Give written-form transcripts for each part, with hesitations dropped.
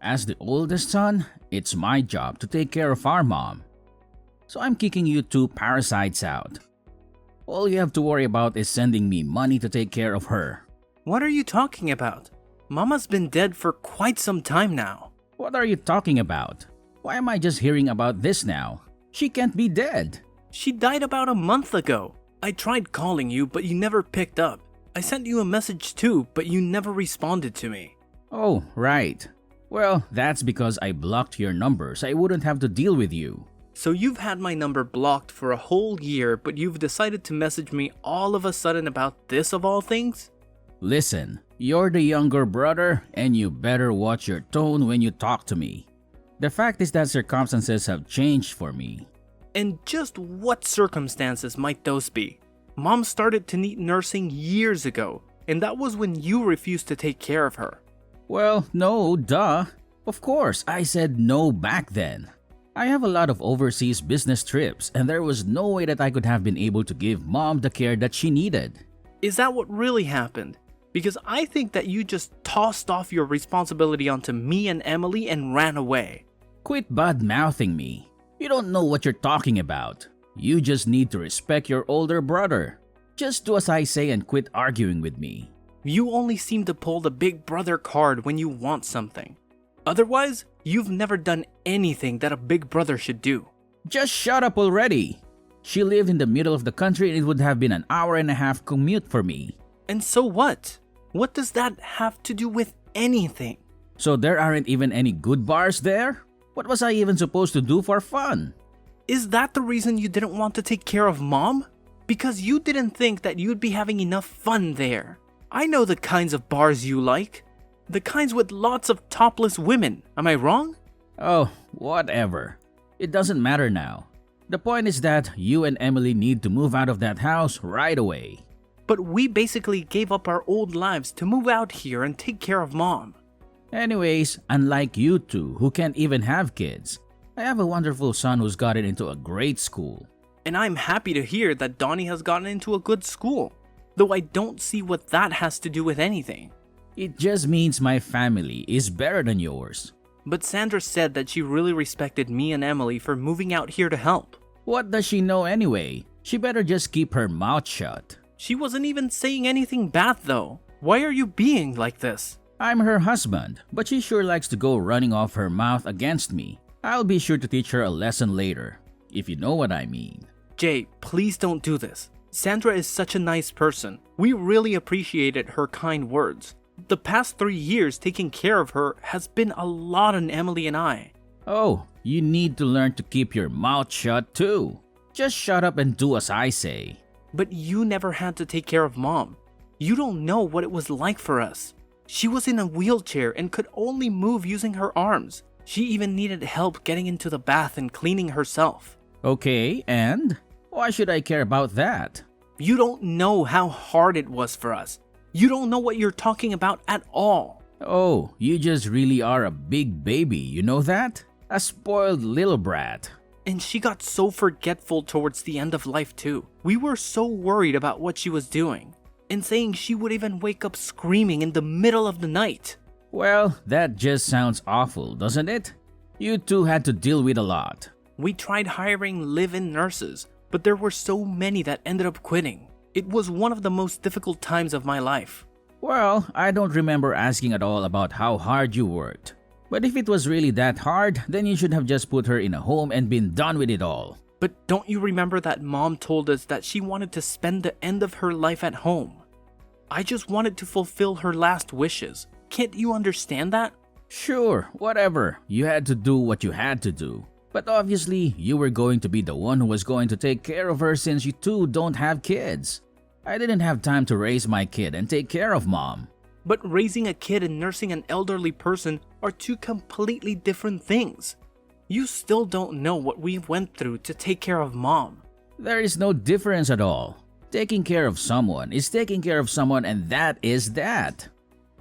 As the oldest son, it's my job to take care of our mom. So I'm kicking you two parasites out. All you have to worry about is sending me money to take care of her. What are you talking about? Mama's been dead for quite some time now. What are you talking about? Why am I just hearing about this now? She can't be dead. She died about a month ago. I tried calling you, but you never picked up. I sent you a message too, but you never responded to me. Oh, right. Well, that's because I blocked your number so I wouldn't have to deal with you. So you've had my number blocked for a whole year, but you've decided to message me all of a sudden about this of all things? Listen, you're the younger brother and you better watch your tone when you talk to me. The fact is that circumstances have changed for me. And just what circumstances might those be? Mom started to need nursing years ago, and that was when you refused to take care of her. Well, no, duh. Of course, I said no back then. I have a lot of overseas business trips and there was no way that I could have been able to give mom the care that she needed. Is that what really happened? Because I think that you just tossed off your responsibility onto me and Emily and ran away. Quit bad-mouthing me. You don't know what you're talking about. You just need to respect your older brother. Just do as I say and quit arguing with me. You only seem to pull the big brother card when you want something. Otherwise, you've never done anything that a big brother should do. Just shut up already. She lived in the middle of the country and it would have been an hour-and-a-half commute for me. And so what? What does that have to do with anything? So there aren't even any good bars there? What was I even supposed to do for fun? Is that the reason you didn't want to take care of mom? Because you didn't think that you'd be having enough fun there. I know the kinds of bars you like. The kinds with lots of topless women. Am I wrong? Oh, whatever. It doesn't matter now. The point is that you and Emily need to move out of that house right away. But we basically gave up our old lives to move out here and take care of mom. Anyways, unlike you two who can't even have kids, I have a wonderful son who's gotten into a great school. And I'm happy to hear that Donnie has gotten into a good school. Though I don't see what that has to do with anything. It just means my family is better than yours. But Sandra said that she really respected me and Emily for moving out here to help. What does she know anyway? She better just keep her mouth shut. She wasn't even saying anything bad though. Why are you being like this? I'm her husband, but she sure likes to go running off her mouth against me. I'll be sure to teach her a lesson later, if you know what I mean. Jay, please don't do this. Sandra is such a nice person. We really appreciated her kind words. The past 3 years taking care of her has been a lot on Emily and I. Oh, you need to learn to keep your mouth shut too. Just shut up and do as I say. But you never had to take care of mom. You don't know what it was like for us. She was in a wheelchair and could only move using her arms. She even needed help getting into the bath and cleaning herself. Okay, and? Why should I care about that? You don't know how hard it was for us. You don't know what you're talking about at all. Oh, you just really are a big baby, you know that? A spoiled little brat. And she got so forgetful towards the end of life too. We were so worried about what she was doing. And saying she would even wake up screaming in the middle of the night. Well, that just sounds awful, doesn't it? You two had to deal with a lot. We tried hiring live-in nurses, but there were so many that ended up quitting. It was one of the most difficult times of my life. Well, I don't remember asking at all about how hard you worked. But if it was really that hard, then you should have just put her in a home and been done with it all. But don't you remember that mom told us that she wanted to spend the end of her life at home? I just wanted to fulfill her last wishes. Can't you understand that? Sure, whatever. You had to do what you had to do. But obviously, you were going to be the one who was going to take care of her since you two don't have kids. I didn't have time to raise my kid and take care of mom. But raising a kid and nursing an elderly person are two completely different things. You still don't know what we went through to take care of mom. There is no difference at all. Taking care of someone is taking care of someone, and that is that.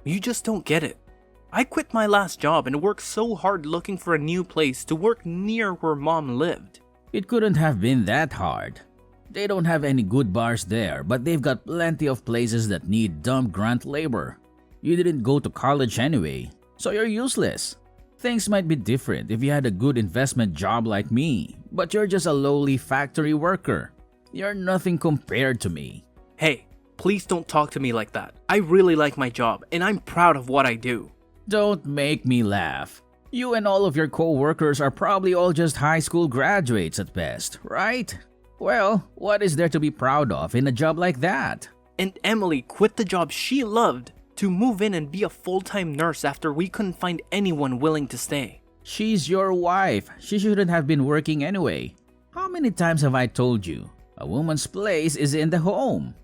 You just don't get it. I quit my last job and worked so hard looking for a new place to work near where mom lived. It couldn't have been that hard. They don't have any good bars there, but they've got plenty of places that need dumb grunt labor. You didn't go to college anyway, so you're useless. Things might be different if you had a good investment job like me, but you're just a lowly factory worker. You're nothing compared to me. Hey, please don't talk to me like that. I really like my job, and I'm proud of what I do. Don't make me laugh. You and all of your co-workers are probably all just high school graduates at best, right? Well, what is there to be proud of in a job like that? And Emily quit the job she loved to move in and be a full-time nurse after we couldn't find anyone willing to stay. She's your wife. She shouldn't have been working anyway. How many times have I told you? A woman's place is in the home.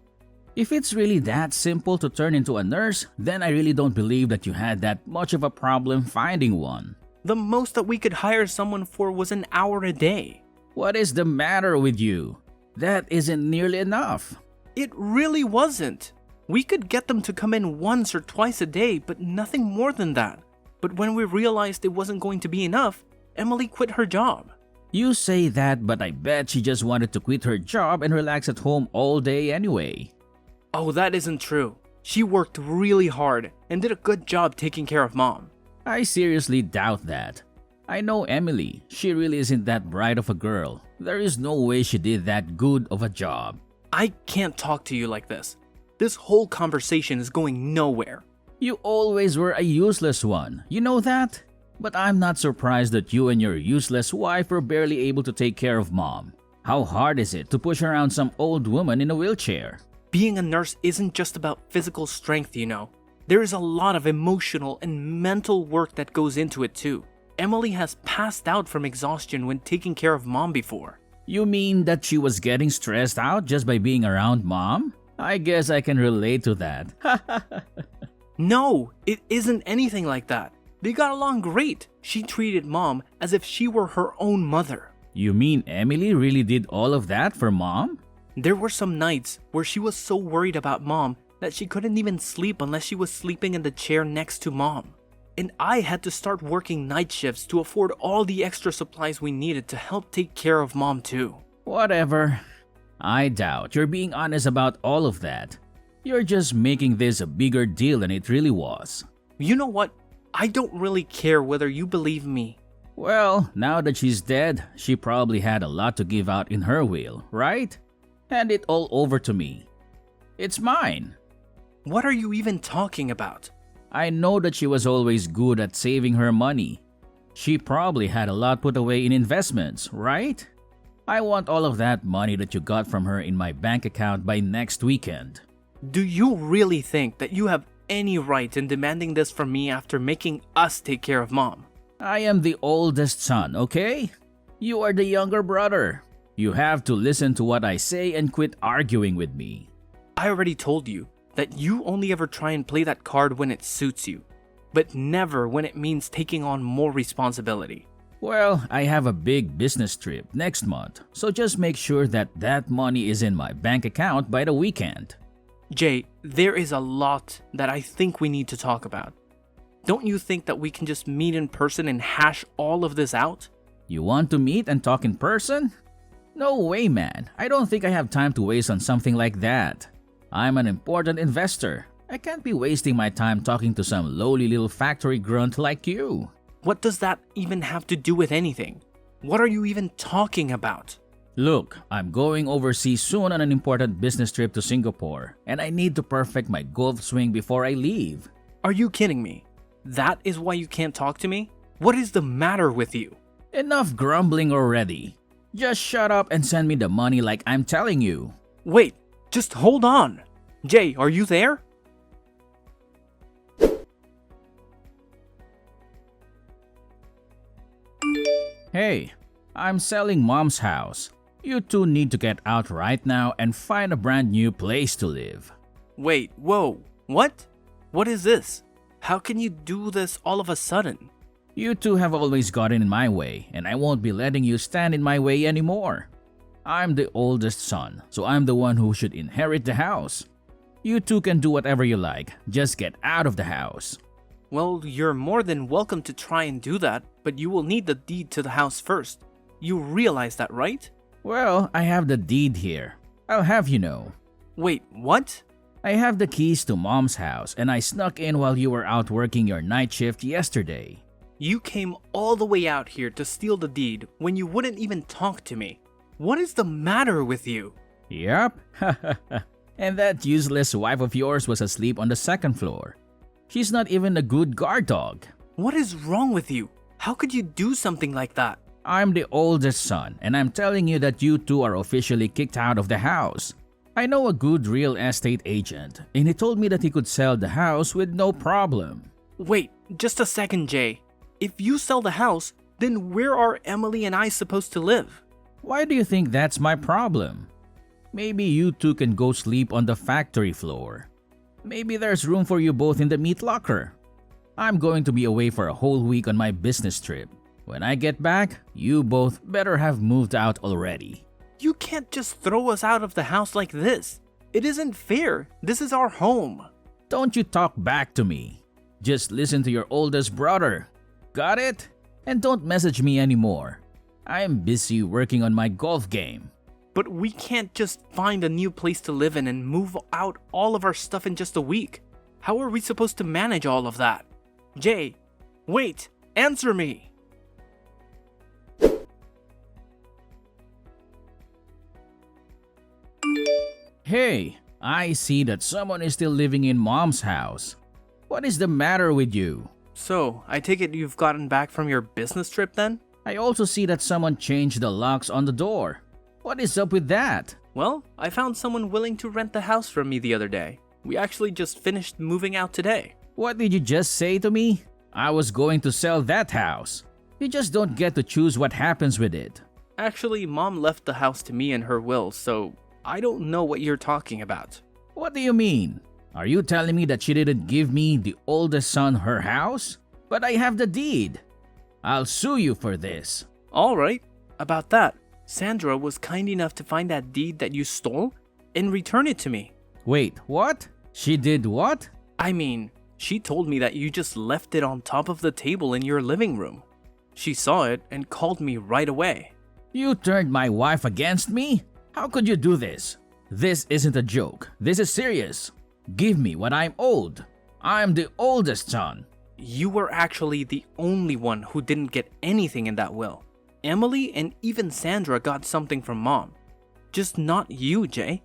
If it's really that simple to turn into a nurse, then I really don't believe that you had that much of a problem finding one. The most that we could hire someone for was an hour a day. What is the matter with you? That isn't nearly enough. It really wasn't. We could get them to come in once or twice a day, but nothing more than that. But when we realized it wasn't going to be enough, Emily quit her job. You say that, but I bet she just wanted to quit her job and relax at home all day anyway. Oh, that isn't true. She worked really hard and did a good job taking care of Mom. I seriously doubt that. I know Emily. She really isn't that bright of a girl. There is no way she did that good of a job. I can't talk to you like this. This whole conversation is going nowhere. You always were a useless one. You know that? But I'm not surprised that you and your useless wife were barely able to take care of Mom. How hard is it to push around some old woman in a wheelchair? Being a nurse isn't just about physical strength, you know. There is a lot of emotional and mental work that goes into it too. Emily has passed out from exhaustion when taking care of Mom before. You mean that she was getting stressed out just by being around Mom? I guess I can relate to that. No, it isn't anything like that. They got along great. She treated Mom as if she were her own mother. You mean Emily really did all of that for Mom? There were some nights where she was so worried about Mom that she couldn't even sleep unless she was sleeping in the chair next to Mom. And I had to start working night shifts to afford all the extra supplies we needed to help take care of Mom too. Whatever. I doubt you're being honest about all of that. You're just making this a bigger deal than it really was. You know what? I don't really care whether you believe me. Well, now that she's dead, she probably had a lot to give out in her will, right? Hand it all over to me. It's mine. What are you even talking about? I know that she was always good at saving her money. She probably had a lot put away in investments, right? I want all of that money that you got from her in my bank account by next weekend. Do you really think that you have any right in demanding this from me after making us take care of Mom? I am the oldest son, okay? You are the younger brother. You have to listen to what I say and quit arguing with me. I already told you that you only ever try and play that card when it suits you, but never when it means taking on more responsibility. Well, I have a big business trip next month, so just make sure that that money is in my bank account by the weekend. Jay, there is a lot that I think we need to talk about. Don't you think that we can just meet in person and hash all of this out? You want to meet and talk in person? No way, man. I don't think I have time to waste on something like that. I'm an important investor. I can't be wasting my time talking to some lowly little factory grunt like you. What does that even have to do with anything? What are you even talking about? Look, I'm going overseas soon on an important business trip to Singapore, and I need to perfect my golf swing before I leave. Are you kidding me? That is why you can't talk to me? What is the matter with you? Enough grumbling already. Just shut up and send me the money like I'm telling you. Wait, just hold on. Jay, are you there? Hey, I'm selling Mom's house. You two need to get out right now and find a brand new place to live. Wait, whoa, what? What is this? How can you do this all of a sudden? You two have always gotten in my way, and I won't be letting you stand in my way anymore. I'm the oldest son, so I'm the one who should inherit the house. You two can do whatever you like, just get out of the house. Well, you're more than welcome to try and do that, but you will need the deed to the house first. You realize that, right? Well, I have the deed here. I'll have you know. Wait, what? I have the keys to Mom's house, and I snuck in while you were out working your night shift yesterday. You came all the way out here to steal the deed when you wouldn't even talk to me. What is the matter with you? Yup. And that useless wife of yours was asleep on the second floor. She's not even a good guard dog. What is wrong with you? How could you do something like that? I'm the oldest son, and I'm telling you that you two are officially kicked out of the house. I know a good real estate agent, and he told me that he could sell the house with no problem. Wait, just a second, Jay. If you sell the house, then where are Emily and I supposed to live? Why do you think that's my problem? Maybe you two can go sleep on the factory floor. Maybe there's room for you both in the meat locker. I'm going to be away for a whole week on my business trip. When I get back, you both better have moved out already. You can't just throw us out of the house like this. It isn't fair. This is our home. Don't you talk back to me. Just listen to your oldest brother. Got it? And don't message me anymore. I'm busy working on my golf game. But we can't just find a new place to live in and move out all of our stuff in just a week. How are we supposed to manage all of that? Jay, wait, answer me. Hey, I see that someone is still living in Mom's house. What is the matter with you? So, I take it you've gotten back from your business trip then? I also see that someone changed the locks on the door. What is up with that? Well, I found someone willing to rent the house from me the other day. We actually just finished moving out today. What did you just say to me? I was going to sell that house. You just don't get to choose what happens with it. Actually, Mom left the house to me in her will, so I don't know what you're talking about. What do you mean? Are you telling me that she didn't give me, the oldest son, her house? But I have the deed. I'll sue you for this. Alright, about that. Sandra was kind enough to find that deed that you stole and return it to me. Wait, what? She did what? I mean, she told me that you just left it on top of the table in your living room. She saw it and called me right away. You turned my wife against me? How could you do this? This isn't a joke. This is serious. Give me what I'm owed. I'm the oldest son. You were actually the only one who didn't get anything in that will. Emily and even Sandra got something from Mom. Just not you, Jay.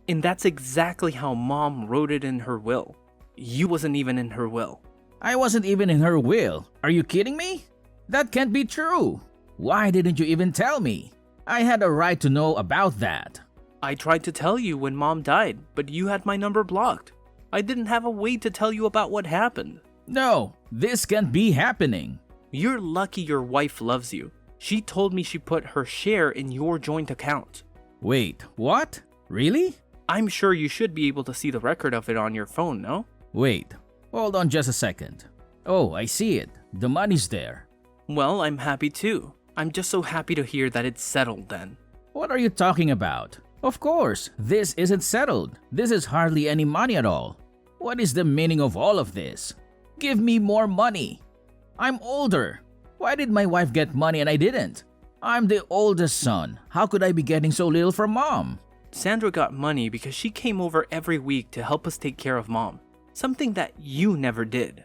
And that's exactly how Mom wrote it in her will. You wasn't even in her will. I wasn't even in her will. Are you kidding me? That can't be true. Why didn't you even tell me? I had a right to know about that. I tried to tell you when Mom died, but you had my number blocked. I didn't have a way to tell you about what happened. No, this can't be happening. You're lucky your wife loves you. She told me she put her share in your joint account. Wait, what? Really? I'm sure you should be able to see the record of it on your phone, no? Wait, hold on just a second. Oh, I see it. The money's there. Well, I'm happy too. I'm just so happy to hear that it's settled then. What are you talking about? Of course, this isn't settled. This is hardly any money at all. What is the meaning of all of this? Give me more money. I'm older. Why did my wife get money and I didn't? I'm the oldest son. How could I be getting so little from Mom? Sandra got money because she came over every week to help us take care of Mom. Something that you never did.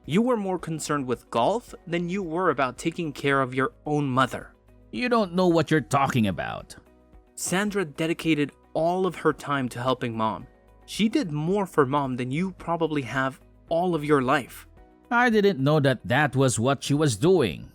You were more concerned with golf than you were about taking care of your own mother. You don't know what you're talking about. Sandra dedicated all of her time to helping Mom. She did more for Mom than you probably have all of your life. I didn't know that that was what she was doing.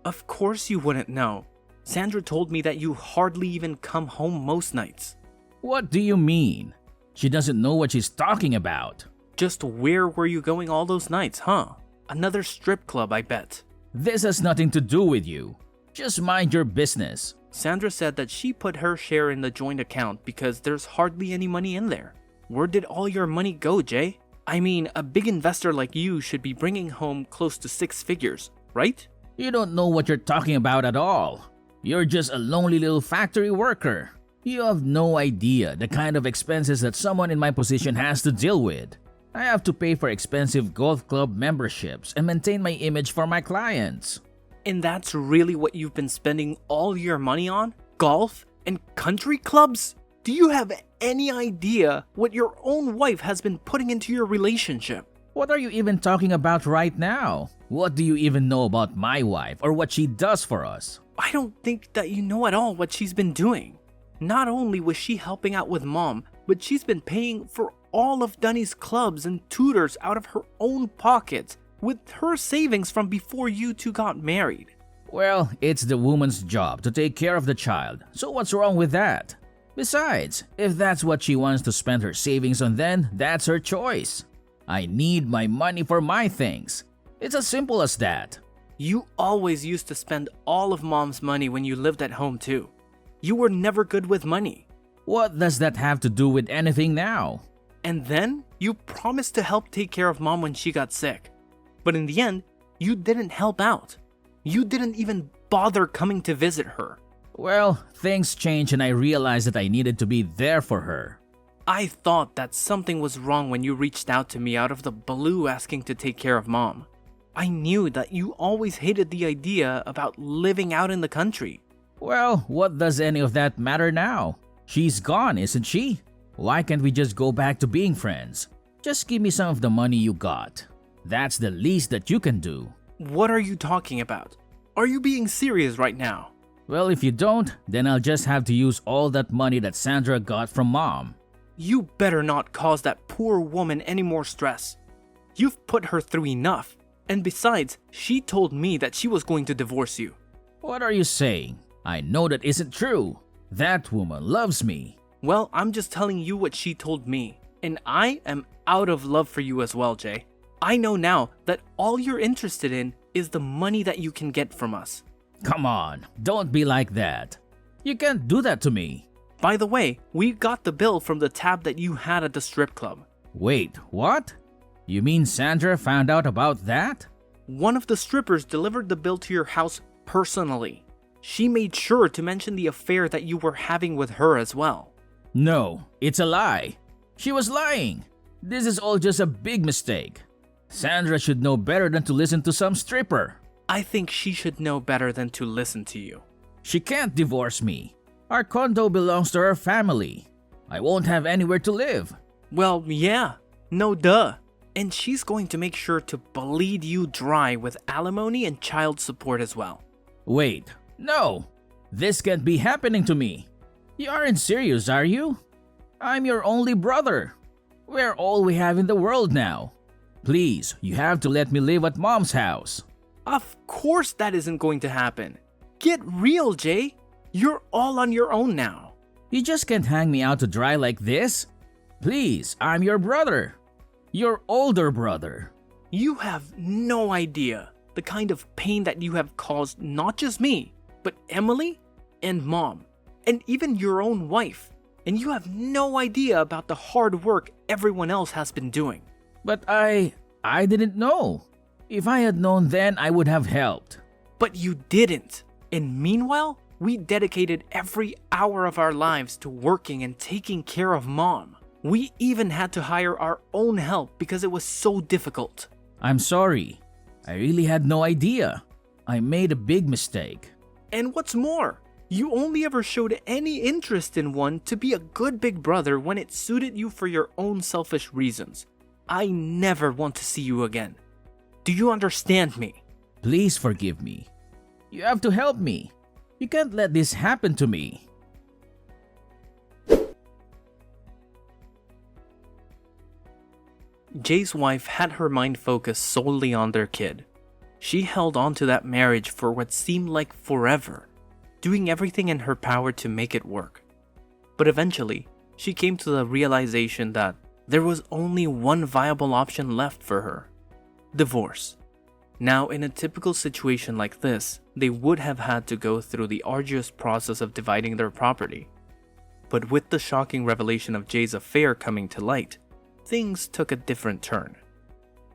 Of course you wouldn't know. Sandra told me that you hardly even come home most nights. What do you mean? She doesn't know what she's talking about. Just where were you going all those nights, huh? Another strip club, I bet. This has nothing to do with you. Just mind your business. Sandra said that she put her share in the joint account because there's hardly any money in there. Where did all your money go, Jay? I mean, a big investor like you should be bringing home close to 6 figures, right? You don't know what you're talking about at all. You're just a lonely little factory worker. You have no idea the kind of expenses that someone in my position has to deal with. I have to pay for expensive golf club memberships and maintain my image for my clients. And that's really what you've been spending all your money on? Golf and country clubs? Do you have any idea what your own wife has been putting into your relationship? What are you even talking about right now? What do you even know about my wife or what she does for us? I don't think that you know at all what she's been doing. Not only was she helping out with Mom, but she's been paying for all of Dunny's clubs and tutors out of her own pockets with her savings from before you two got married. Well, it's the woman's job to take care of the child, so what's wrong with that? Besides, if that's what she wants to spend her savings on, then that's her choice. I need my money for my things. It's as simple as that. You always used to spend all of Mom's money when you lived at home too. You were never good with money. What does that have to do with anything now? And then you promised to help take care of Mom when she got sick. But in the end, you didn't help out. You didn't even bother coming to visit her. Well, things changed and I realized that I needed to be there for her. I thought that something was wrong when you reached out to me out of the blue asking to take care of Mom. I knew that you always hated the idea about living out in the country. Well, what does any of that matter now? She's gone, isn't she? Why can't we just go back to being friends? Just give me some of the money you got. That's the least that you can do. What are you talking about? Are you being serious right now? Well, if you don't, then I'll just have to use all that money that Sandra got from Mom. You better not cause that poor woman any more stress. You've put her through enough. And besides, she told me that she was going to divorce you. What are you saying? I know that isn't true. That woman loves me. Well, I'm just telling you what she told me. And I am out of love for you as well, Jay. I know now that all you're interested in is the money that you can get from us. Come on, don't be like that. You can't do that to me. By the way, we got the bill from the tab that you had at the strip club. Wait, what? You mean Sandra found out about that? One of the strippers delivered the bill to your house personally. She made sure to mention the affair that you were having with her as well. No, it's a lie. She was lying. This is all just a big mistake. Sandra should know better than to listen to some stripper. I think she should know better than to listen to you. She can't divorce me. Our condo belongs to her family. I won't have anywhere to live. Well, yeah. No duh. And she's going to make sure to bleed you dry with alimony and child support as well. Wait, no. This can't be happening to me. You aren't serious, are you? I'm your only brother. We're all we have in the world now. Please, you have to let me live at Mom's house. Of course that isn't going to happen. Get real, Jay. You're all on your own now. You just can't hang me out to dry like this. Please, I'm your brother. Your older brother. You have no idea the kind of pain that you have caused not just me, but Emily and Mom, and even your own wife. And you have no idea about the hard work everyone else has been doing. But I didn't know. If I had known then, I would have helped. But you didn't. And meanwhile, we dedicated every hour of our lives to working and taking care of Mom. We even had to hire our own help because it was so difficult. I'm sorry. I really had no idea. I made a big mistake. And what's more, you only ever showed any interest in one to be a good big brother when it suited you for your own selfish reasons. I never want to see you again. Do you understand me? Please forgive me. You have to help me. You can't let this happen to me. Jay's wife had her mind focused solely on their kid. She held on to that marriage for what seemed like forever, doing everything in her power to make it work. But eventually, she came to the realization that there was only one viable option left for her: divorce. Now, in a typical situation like this, they would have had to go through the arduous process of dividing their property. But with the shocking revelation of Jay's affair coming to light, things took a different turn.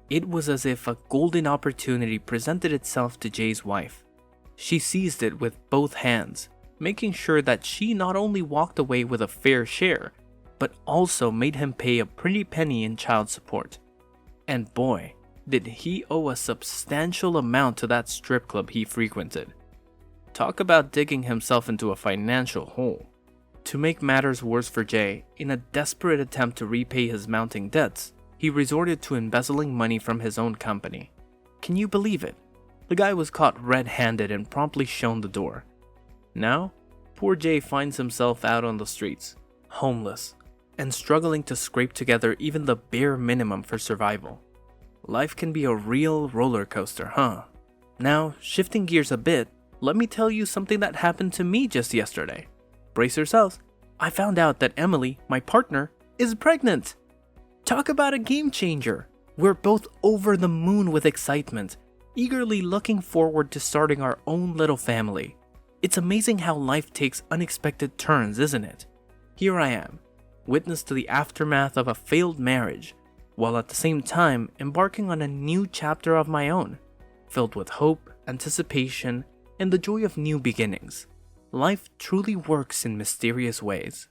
It was as if a golden opportunity presented itself to Jay's wife. She seized it with both hands, making sure that she not only walked away with a fair share, but also made him pay a pretty penny in child support. And boy, did he owe a substantial amount to that strip club he frequented. Talk about digging himself into a financial hole. To make matters worse for Jay, in a desperate attempt to repay his mounting debts, he resorted to embezzling money from his own company. Can you believe it? The guy was caught red-handed and promptly shown the door. Now, poor Jay finds himself out on the streets, homeless, and struggling to scrape together even the bare minimum for survival. Life can be a real roller coaster, huh? Now, shifting gears a bit, let me tell you something that happened to me just yesterday. Brace yourselves. I found out that Emily, my partner, is pregnant. Talk about a game changer. We're both over the moon with excitement, eagerly looking forward to starting our own little family. It's amazing how life takes unexpected turns, isn't it? Here I am, witness to the aftermath of a failed marriage, while at the same time embarking on a new chapter of my own, filled with hope, anticipation, and the joy of new beginnings. Life truly works in mysterious ways.